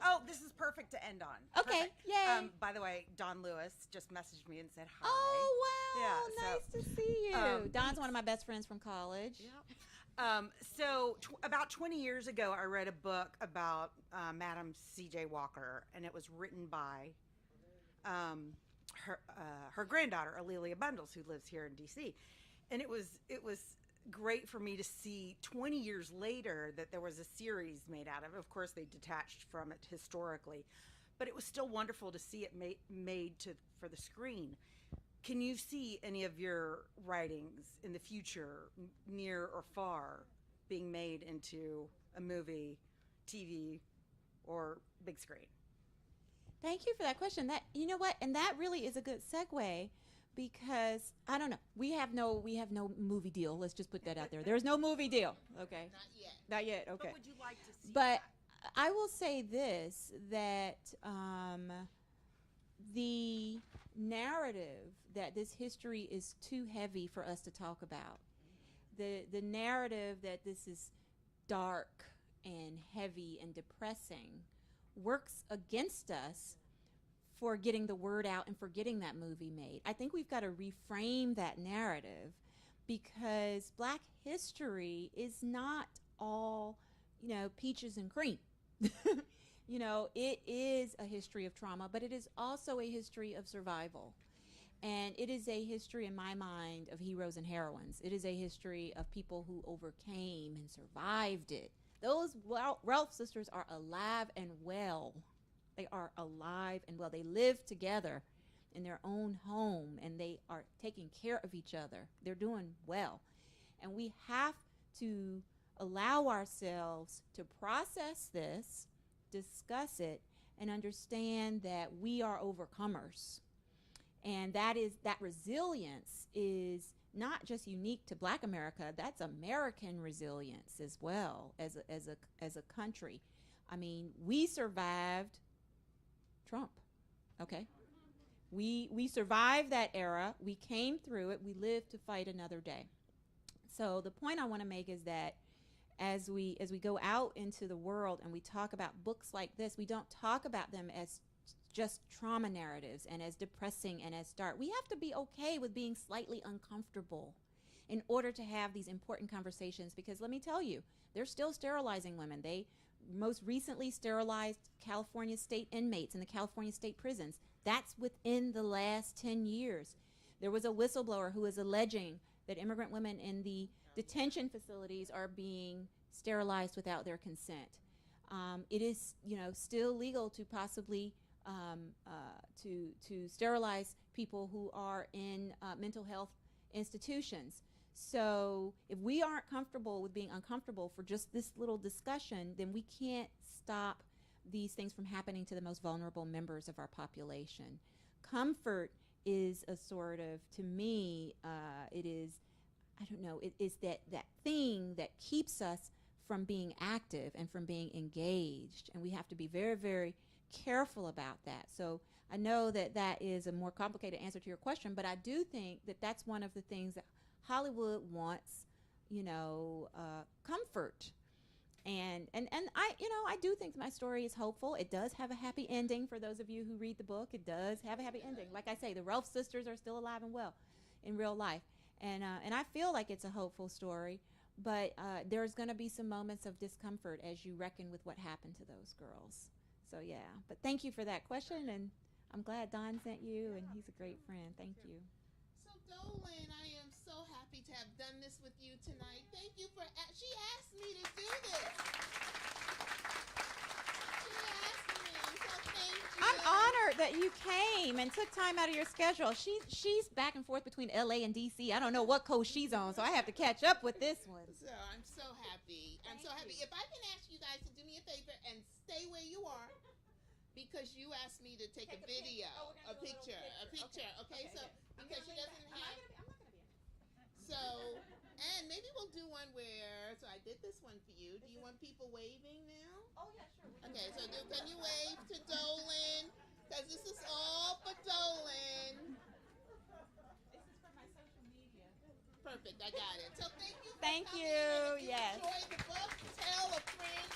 I: Oh, this is perfect to end on.
C: Okay,
I: Perfect.
C: yay.
I: By the way, Don Lewis just messaged me and said hi.
C: Oh, wow.
I: Yeah,
C: Nice to see you. Don's
I: thanks.
C: one of my best friends from college.
I: Yeah. About 20 years ago, I read a book about Madam C.J. Walker, and it was written by her granddaughter, Alelia Bundles, who lives here in D.C. And it was great for me to see 20 years later that there was a series made out of it. Of course, they detached from it historically, but it was still wonderful to see it made for the screen. Can you see any of your writings in the future, near or far, being made into a movie, TV, or big screen?
C: Thank you for that question. That, you know what, and that really is a good segue, because I don't know. We have no movie deal. Let's just put that out there. There's no movie deal. Okay.
B: Not yet.
C: Not yet. Okay.
I: But would you like to see
C: But
I: that?
C: I will say this, that the narrative that this history is too heavy for us to talk about, the narrative that this is dark and heavy and depressing, works against us for getting the word out and for getting that movie made. I think we've got to reframe that narrative, because Black history is not all, peaches and cream. It is a history of trauma, but it is also a history of survival. And it is a history, in my mind, of heroes and heroines. It is a history of people who overcame and survived it. Those Ralph sisters are alive and well. They are alive and well. They live together in their own home, and they are taking care of each other. They're doing well. And we have to allow ourselves to process this, discuss it, and understand that we are overcomers. And that resilience is not just unique to Black America. That's American resilience as well, as a country. I mean, we survived Trump, okay? We survived that era. We came through it. We lived to fight another day. So the point I want to make is that as we go out into the world and we talk about books like this, we don't talk about them as just trauma narratives and as depressing and as dark. We have to be okay with being slightly uncomfortable in order to have these important conversations, because let me tell you, they're still sterilizing women. They most recently sterilized California state inmates in the California state prisons. That's within the last 10 years. There was a whistleblower who was alleging that immigrant women in the detention facilities are being sterilized without their consent. It is, still legal to possibly to sterilize people who are in mental health institutions. So if we aren't comfortable with being uncomfortable for just this little discussion, then we can't stop these things from happening to the most vulnerable members of our population. Comfort is a sort of, to me, it is, I don't know, it is that thing that keeps us from being active and from being engaged. And we have to be very, very careful about that. So I know that that is a more complicated answer to your question, but I do think that that's one of the things that Hollywood wants, comfort. And I do think my story is hopeful. It does have a happy ending for those of you who read the book. It does have a happy ending. Like I say, the Ralph sisters are still alive and well in real life. And I feel like it's a hopeful story, but there's going to be some moments of discomfort as you reckon with what happened to those girls. So yeah, but thank you for that question, and I'm glad Don sent you, and he's a great friend. Thank you.
B: So Dolan, I am so happy to have done this with you tonight. Thank you for. She asked me to do this. She asked me, so thank you.
C: I'm honored that you came and took time out of your schedule. She's back and forth between LA and DC. I don't know what coast she's on, so I have to catch up with this one.
B: So I'm so happy. I'm so happy. If I can ask you guys to do me a favor and stay where you are, because you asked me to take a video, a picture. Okay, so because she doesn't have.
C: I'm not gonna be in.
B: So, and maybe we'll do one where. So I did this one for you. Do you want people waving now?
C: Oh yeah, sure.
B: Okay, so can you wave to Dolan? Because this is all for Dolan.
C: This is for my social media.
B: Perfect, I got it. So thank you. For
C: Thank
B: coming.
C: you,
B: And if you
C: yes.
B: enjoyed the book, tell a friend